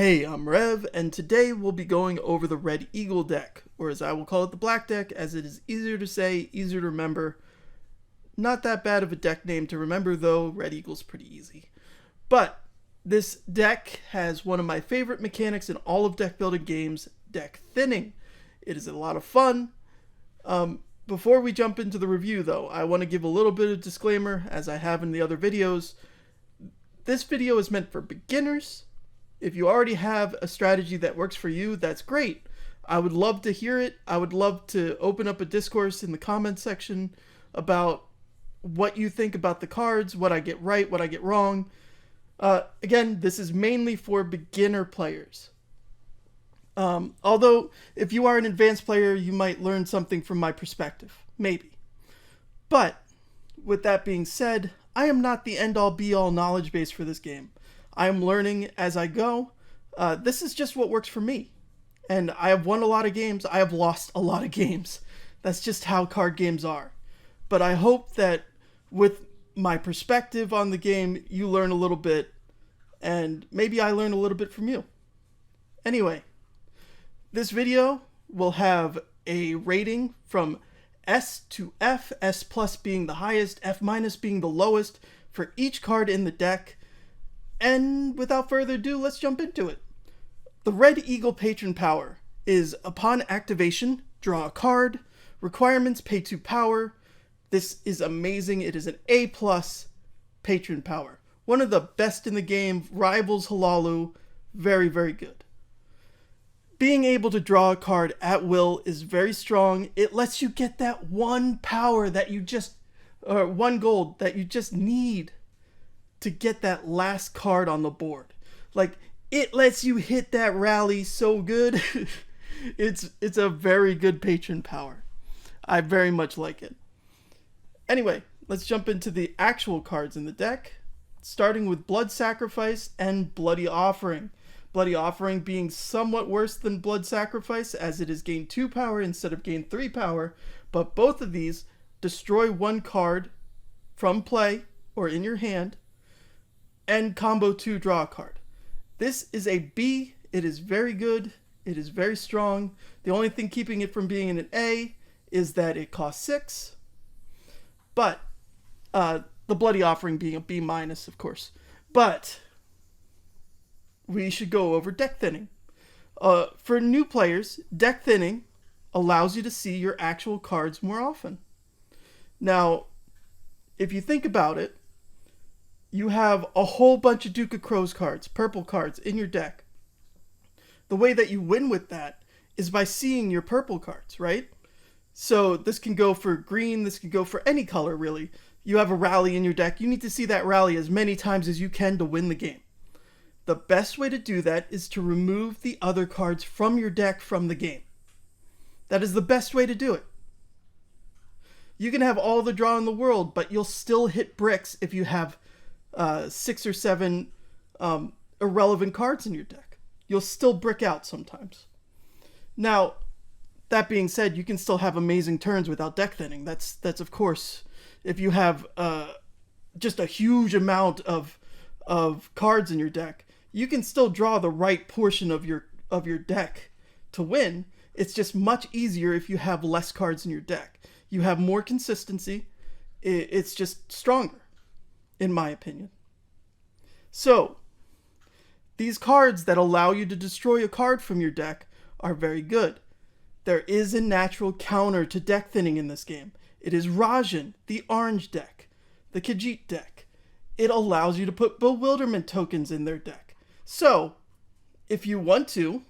Hey, I'm Rev, and today we'll be going over the Red Eagle deck, or as I will call it, the Black deck, as it is easier to say, easier to remember. Not that bad of a deck name to remember, though. Red Eagle's pretty easy. But this deck has one of my favorite mechanics in all of deck building games, deck thinning. It is a lot of fun. Before we jump into the review, though, I want to give a little bit of disclaimer, as I have in the other videos. This video is meant for beginners. If you already have a strategy that works for you, that's great. I would love to hear it. I would love to open up a discourse in the comments section about what you think about the cards, what I get right, what I get wrong. Again, this is mainly for beginner players. Although, if you are an advanced player, you might learn something from my perspective. Maybe. But, with that being said, I am not the end-all be-all knowledge base for this game. I am learning as I go. This is just what works for me. And I have won a lot of games. I have lost a lot of games. That's just how card games are. But I hope that with my perspective on the game, you learn a little bit. And maybe I learn a little bit from you. Anyway, this video will have a rating from S to F, S plus being the highest, F minus being the lowest, for each card in the deck. And without further ado, let's jump into it. The Red Eagle Patron Power is, upon activation, draw a card. Requirements, pay 2 power. This is amazing. It is an A+ Patron Power. One of the best in the game, rivals Hlaalu. Very, very good. Being able to draw a card at will is very strong. It lets you get that one power that you just, or one gold that you just need to get that last card on the board. Like, it lets you hit that rally so good. It's a very good patron power. I very much like it. Anyway, let's jump into the actual cards in the deck, starting with Blood Sacrifice and Bloody Offering. Bloody Offering being somewhat worse than Blood Sacrifice, as it is gain 2 power instead of gain 3 power, but both of these destroy one card from play or in your hand, and combo 2 draw a card. This is a B. It is very good. It is very strong. The only thing keeping it from being an A is that it costs 6. But the Bloody Offering being a B-, of course. But we should go over deck thinning. For new players, deck thinning allows you to see your actual cards more often. Now, if you think about it, you have a whole bunch of Duke of Crows cards, purple cards, in your deck. The way that you win with that is by seeing your purple cards, right? So this can go for green, this can go for any color, really. You have a rally in your deck, you need to see that rally as many times as you can to win the game. The best way to do that is to remove the other cards from your deck from the game. That is the best way to do it. You can have all the draw in the world, but you'll still hit bricks if you have 6 or 7 irrelevant cards in your deck. You'll still brick out sometimes. Now, that being said, you can still have amazing turns without deck thinning. That's of course, if you have just a huge amount of cards in your deck, you can still draw the right portion of your deck to win. It's just much easier if you have less cards in your deck. You have more consistency. It's just stronger, in my opinion. So, these cards that allow you to destroy a card from your deck are very good. There is a natural counter to deck thinning in this game. It is Rajan, the orange deck, the Khajiit deck. It allows you to put bewilderment tokens in their deck. So, if you want to,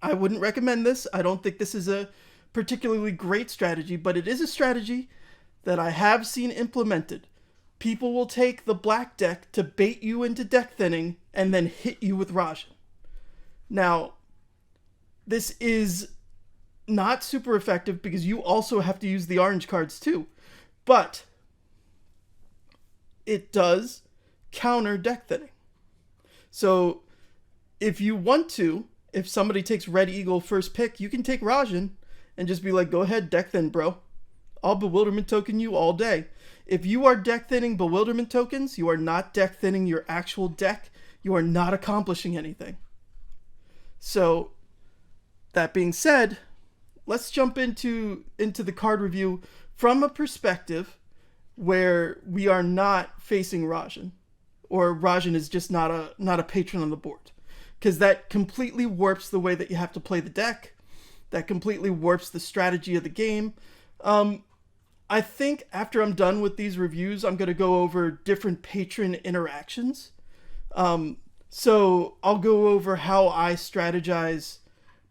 I wouldn't recommend this. I don't think this is a particularly great strategy, but it is a strategy that I have seen implemented. People will take the black deck to bait you into deck thinning and then hit you with Rajan. Now, this is not super effective because you also have to use the orange cards too. But it does counter deck thinning. So if you want to, if somebody takes Red Eagle first pick, you can take Rajan and just be like, go ahead, deck thin, bro. I'll bewilderment token you all day. If you are deck thinning bewilderment tokens, you are not deck thinning your actual deck. You are not accomplishing anything. So that being said, let's jump into the card review from a perspective where we are not facing Rajan, or Rajan is just not a patron on the board, because that completely warps the way that you have to play the deck. That completely warps the strategy of the game. I think after I'm done with these reviews, I'm going to go over different patron interactions. So I'll go over how I strategize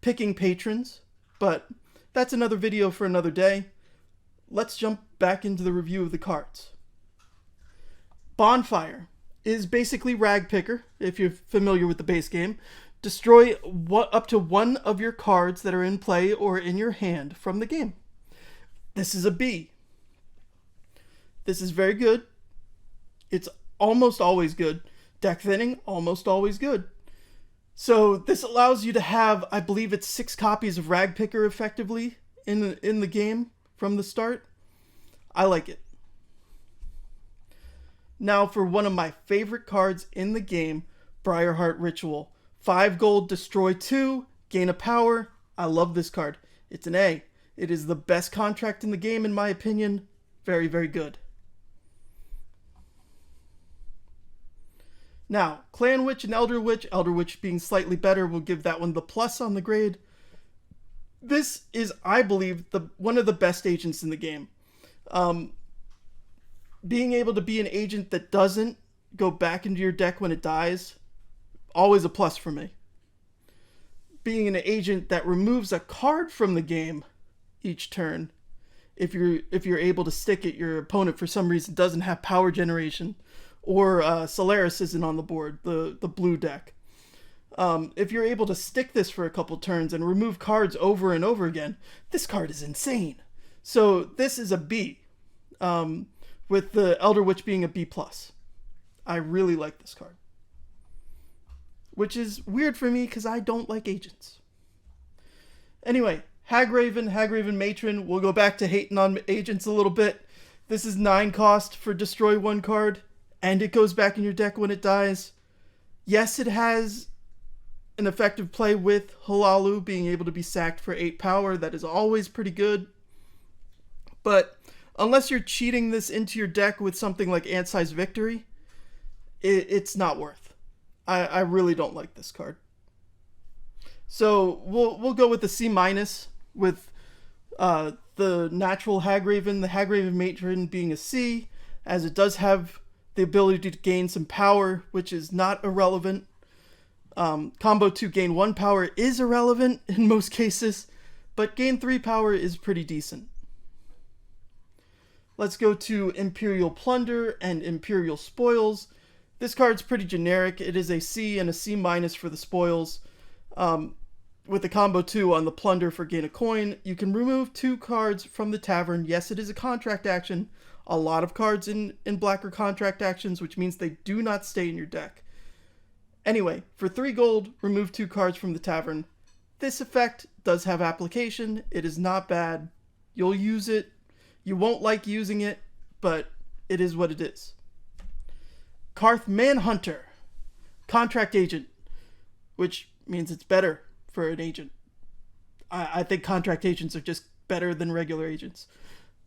picking patrons, but that's another video for another day. Let's jump back into the review of the cards. Bonfire is basically Rag Picker, if you're familiar with the base game. Destroy up to one of your cards that are in play or in your hand from the game. This is a B. This is very good. It's almost always good. Deck thinning, almost always good. So this allows you to have, I believe it's 6 copies of Rag Picker effectively in the game from the start. I like it. Now for one of my favorite cards in the game, Briarheart Ritual. 5 gold, destroy 2, gain a power. I love this card. It's an A. It is the best contract in the game in my opinion. Very, very good. Now, Clan Witch and Elder Witch. Elder Witch being slightly better, will give that one the plus on the grade. This is, I believe, one of the best agents in the game. Being able to be an agent that doesn't go back into your deck when it dies, always a plus for me. Being an agent that removes a card from the game each turn, if you're able to stick it, your opponent for some reason doesn't have power generation, or Solaris isn't on the board, the blue deck. If you're able to stick this for a couple turns and remove cards over and over again, this card is insane. So this is a B, with the Elder Witch being a B+. I really like this card. Which is weird for me because I don't like agents. Anyway, Hagraven Matron. We'll go back to hating on agents a little bit. This is 9 cost for destroy 1 card, and it goes back in your deck when it dies. Yes, it has an effective play with Hlaalu being able to be sacked for 8 power. That is always pretty good. But unless you're cheating this into your deck with something like Ant-Size Victory, it's not worth. I really don't like this card. So we'll go with the C- with the natural Hagraven, the Hagraven Matron being a C, as it does have the ability to gain some power, which is not irrelevant. Combo 2 gain 1 power is irrelevant in most cases, but gain 3 power is pretty decent. Let's go to Imperial Plunder and Imperial Spoils. This card's pretty generic. It is a C and a C- for the spoils. With the combo 2 on the Plunder for gain a coin, you can remove 2 cards from the tavern. Yes, it is a contract action. A lot of cards in black are contract actions, which means they do not stay in your deck. Anyway, for 3 gold, remove 2 cards from the tavern. This effect does have application. It is not bad. You'll use it. You won't like using it, but it is what it is. Karth Manhunter, contract agent, which means it's better for an agent. I think contract agents are just better than regular agents.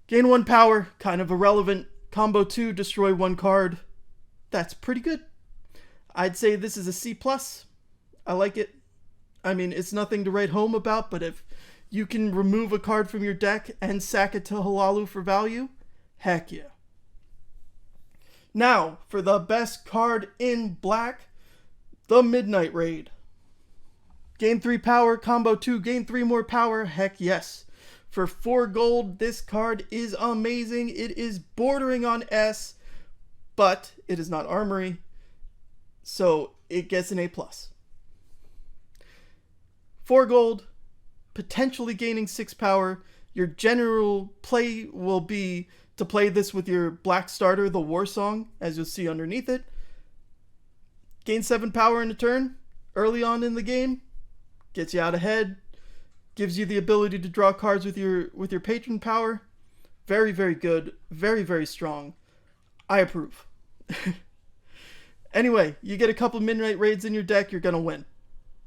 Gain 1 power, kind of irrelevant. Combo 2, destroy 1 card. That's pretty good. I'd say this is a C+. I like it. I mean, it's nothing to write home about, but if you can remove a card from your deck and sack it to Hlaalu for value, heck yeah. Now, for the best card in black, the Midnight Raid. Gain 3 power, combo 2, gain 3 more power, heck yes. For 4 gold, this card is amazing. It is bordering on S, but it is not armory, so it gets an A+. 4 gold, potentially gaining 6 power. Your general play will be to play this with your black starter, the War Song, as you'll see underneath it. Gain 7 power in a turn early on in the game. Gets you out ahead. Gives you the ability to draw cards with your patron power. Very, very good. Very, very strong. I approve. Anyway, you get a couple Midnight Raids in your deck, you're going to win.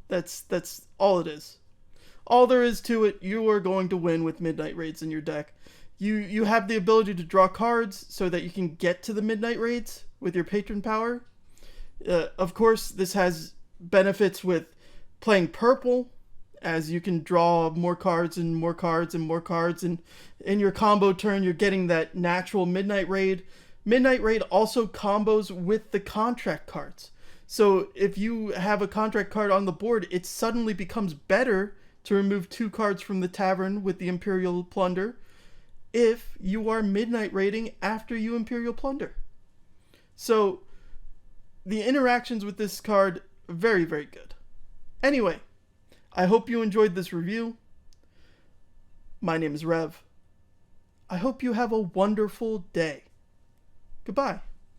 That's all it is. All there is to it. You are going to win with Midnight Raids in your deck. You have the ability to draw cards so that you can get to the Midnight Raids with your patron power. Of course, this has benefits with playing purple, as you can draw more cards and more cards and more cards, and in your combo turn you're getting that natural Midnight Raid. Midnight Raid also combos with the contract cards. So if you have a contract card on the board, it suddenly becomes better to remove 2 cards from the tavern with the Imperial Plunder if you are Midnight Raiding after you Imperial Plunder. So the interactions with this card, very, very good. Anyway, I hope you enjoyed this review. My name is Rev. I hope you have a wonderful day. Goodbye.